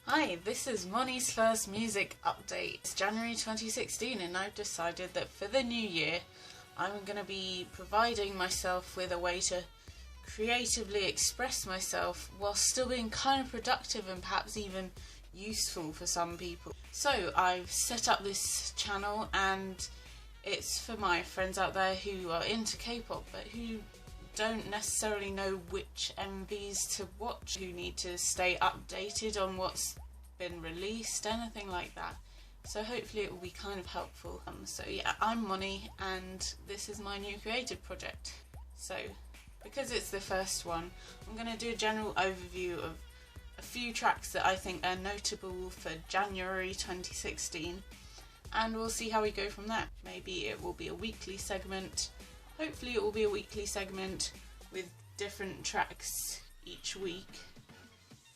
Hi, this is Monny's first music update. It's January 2016 and I've decided that for the new year I'm going to be providing myself with a way to creatively express myself while still being kind of productive and perhaps even useful for some people. So I've set up this channel and it's for my friends out there who are into K-pop but who don't necessarily know which MVs to watch, who need to stay updated on what's been released, anything like that. So hopefully it will be kind of helpful. So yeah, I'm Monny and this is my new creative project. So because it's the first one, I'm going to do a general overview of a few tracks that I think are notable for January 2016 and we'll see how we go from there. Maybe it will be a weekly segment. Hopefully it will be a weekly segment with different tracks each week,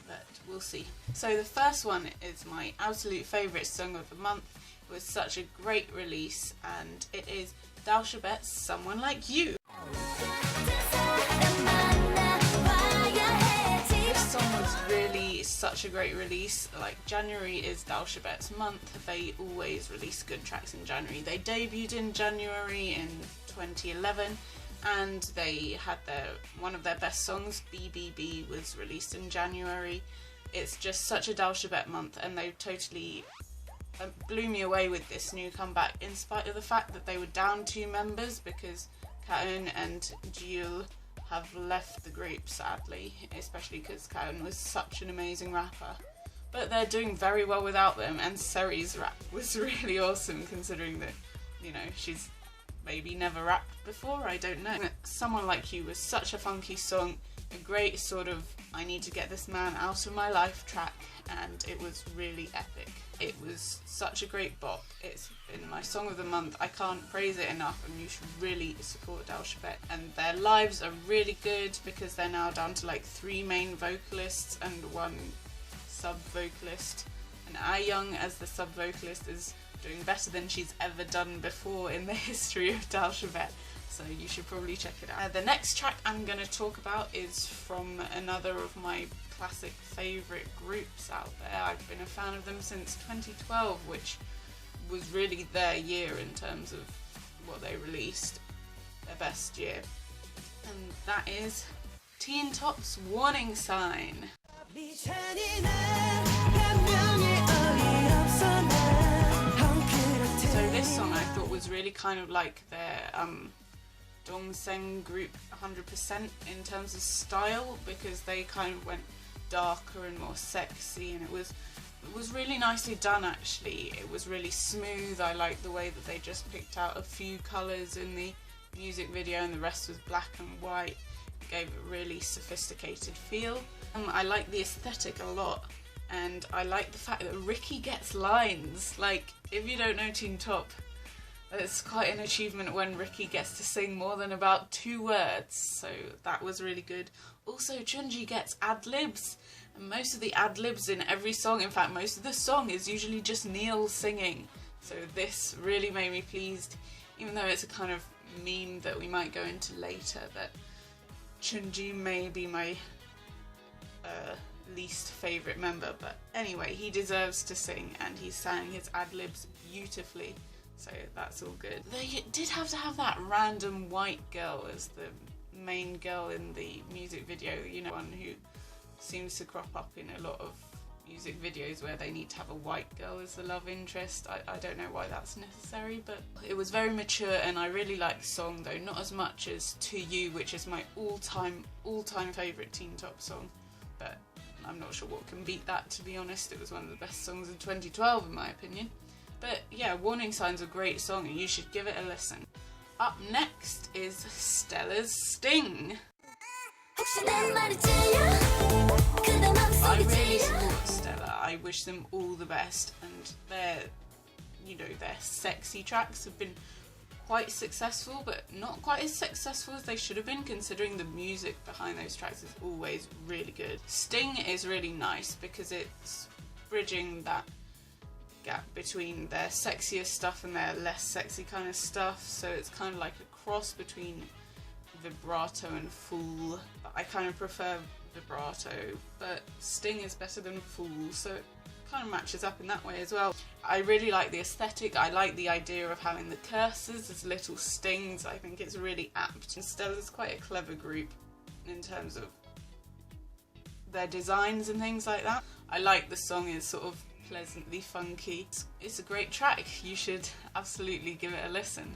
but we'll see. So the first one is my absolute favourite song of the month. It was such a great release and it is Dalshabet's Someone Like You. This song was really such a great release. Like, January is Dalshabet's month. They always release good tracks in January. They debuted in January in 2011 and they had one of their best songs, BBB, was released in January. It's just such a Dalshabet month and they totally blew me away with this new comeback in spite of the fact that they were down 2 members because Kyungri and Sunyoul have left the group, sadly, especially because Kyungri was such an amazing rapper. But they're doing very well without them, and Seri's rap was really awesome considering that, you know, she's maybe never rapped before, I don't know. Someone Like You was such a funky song, a great sort of I need to get this man out of my life track, and it was really epic. It was such a great bop. It's been my song of the month. I can't praise it enough and you should really support Dalshabet. And their lives are really good because they're now down to like 3 main vocalists and 1 sub-vocalist. And Young as the sub-vocalist is doing better than she's ever done before in the history of Dalshabet. So you should probably check it out. The next track I'm going to talk about is from another of my classic favourite groups out there. I've been a fan of them since 2012, which was really their year in terms of what they released, their best year. And that is Teen Top's Warning Sign. So this song I thought was really kind of like their Dongsen group 100% in terms of style, because they kind of went darker and more sexy, and it was really nicely done actually. It was really smooth. I liked the way that they just picked out a few colours in the music video and the rest was black and white. It gave a really sophisticated feel. I like the aesthetic a lot and I like the fact that Ricky gets lines. Like, if you don't know Teen Top, it's quite an achievement when Ricky gets to sing more than about 2 words, so that was really good. Also, Chunji gets ad-libs, and most of the ad-libs in every song, in fact most of the song, is usually just Neil singing. So this really made me pleased, even though it's a kind of meme that we might go into later, that Chunji may be my least favourite member, but anyway, he deserves to sing and he sang his ad-libs beautifully. So that's all good. They did have to have that random white girl as the main girl in the music video, you know, one who seems to crop up in a lot of music videos where they need to have a white girl as the love interest. I don't know why that's necessary, but it was very mature and I really liked the song, though not as much as To You, which is my all-time favourite Teen Top song, but I'm not sure what can beat that, to be honest. It was one of the best songs in 2012 in my opinion. But yeah, Warning Sign's a great song and you should give it a listen. Up next is Stella's Sting. I really support Stella. I wish them all the best, and their sexy tracks have been quite successful, but not quite as successful as they should have been, considering the music behind those tracks is always really good. Sting is really nice because it's bridging that gap between their sexier stuff and their less sexy kind of stuff, so it's kind of like a cross between vibrato and full, but I kind of prefer vibrato, but Sting is better than Fool, so it kind of matches up in that way as well. I really like the aesthetic. I like the idea of having the curses as little stings. I think it's really apt. And Stella's quite a clever group in terms of their designs and things like that. I like the song is sort of pleasantly funky. It's a great track. You should absolutely give it a listen.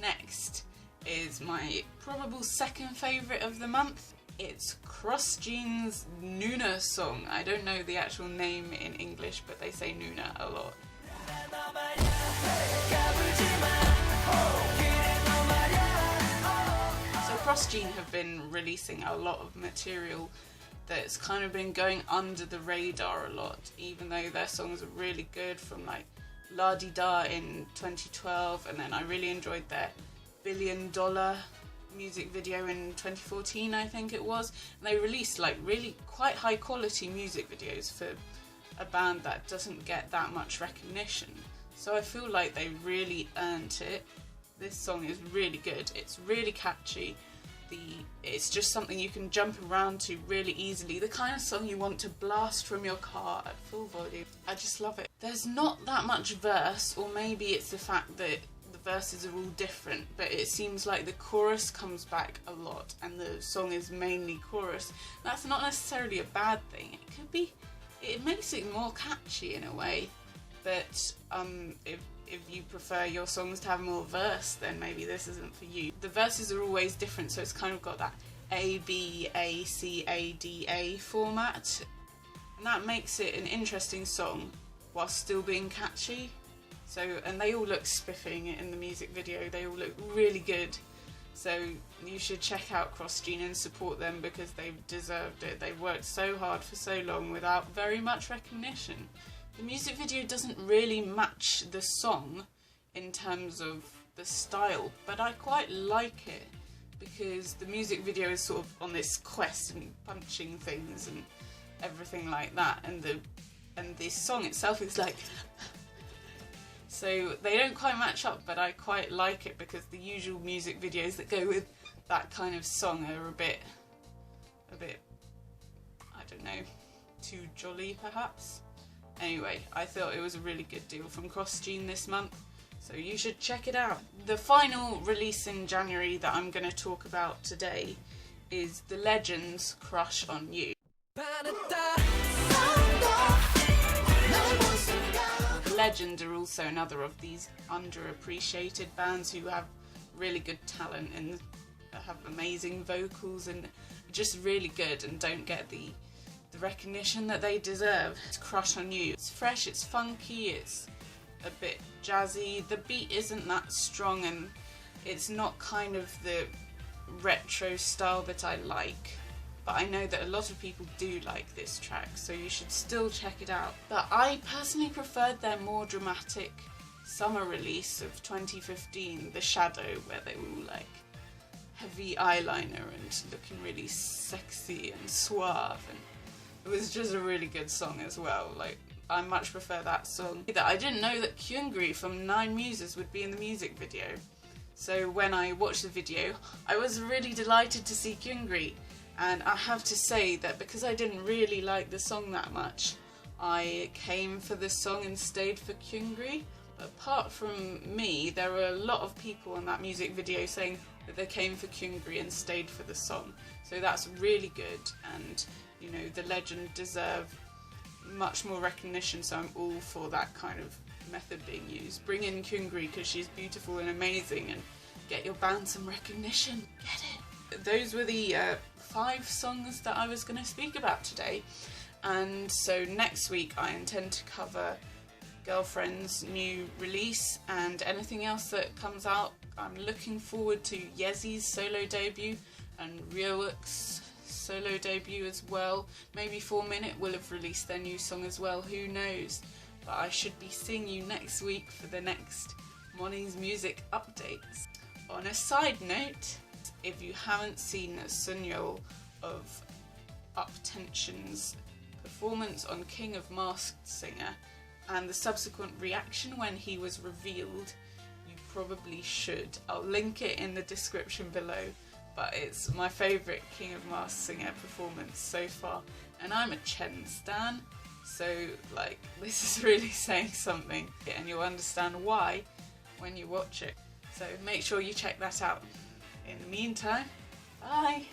Next is my probable second favourite of the month. It's Cross Jeans' Nuna song. I don't know the actual name in English, but they say Nuna a lot. So Cross Jean have been releasing a lot of material that's kind of been going under the radar a lot, even though their songs are really good, from like La Di Da in 2012, and then I really enjoyed their $1 Billion music video in 2014, I think it was. And they released like really quite high quality music videos for a band that doesn't get that much recognition. So I feel like they really earned it. This song is really good. It's really catchy. It's just something you can jump around to really easily. The kind of song you want to blast from your car at full volume. I just love it. There's not that much verse, or maybe it's the fact that the verses are all different, but it seems like the chorus comes back a lot and the song is mainly chorus. That's not necessarily a bad thing. It could be, it makes it more catchy in a way, but if you prefer your songs to have more verse, then maybe this isn't for you. The verses are always different, so it's kind of got that A, B, A, C, A, D, A format, and that makes it an interesting song while still being catchy. So, and they all look spiffing in the music video, they all look really good. So you should check out Cross Jean and support them because they've deserved it. They've worked so hard for so long without very much recognition. The music video doesn't really match the song in terms of the style, but I quite like it because the music video is sort of on this quest and punching things and everything like that, and the song itself is like so they don't quite match up, but I quite like it because the usual music videos that go with that kind of song are a bit I don't know, too jolly perhaps. Anyway, I thought it was a really good deal from Cross Jean this month, so you should check it out. The final release in January that I'm going to talk about today is The Legend's Crush on You. Legend are also another of these underappreciated bands who have really good talent and have amazing vocals and just really good and don't get the recognition that they deserve. It's Crush on You. It's fresh, it's funky, it's a bit jazzy. The beat isn't that strong and it's not kind of the retro style that I like, but I know that a lot of people do like this track, so you should still check it out. But I personally preferred their more dramatic summer release of 2015, The Shadow, where they were all like heavy eyeliner and looking really sexy and suave, and it was just a really good song as well. Like, I much prefer that song. I didn't know that Kyungri from Nine Muses would be in the music video. So when I watched the video, I was really delighted to see Kyungri. And I have to say that because I didn't really like the song that much, I came for this song and stayed for Kyungri. But apart from me, there were a lot of people in that music video saying that they came for Kyungri and stayed for the song. So that's really good, and you know, The Legend deserve much more recognition, so I'm all for that kind of method being used. Bring in Kyungri because she's beautiful and amazing, and get your band some recognition. Get it! Those were the 5 songs that I was going to speak about today, and so next week I intend to cover Girlfriend's new release and anything else that comes out. I'm looking forward to Yezi's solo debut and Ryeowook's solo debut as well. Maybe 4 Minute will have released their new song as well, who knows. But I should be seeing you next week for the next Monny's music updates. On a side note, if you haven't seen Sunyoul of Up Tension's performance on King of Masked Singer and the subsequent reaction when he was revealed, you probably should. I'll link it in the description below. but it's my favourite King of Masked Singer performance so far. And I'm a Chen stan, so like this is really saying something, and you'll understand why when you watch it. So make sure you check that out. In the meantime, bye!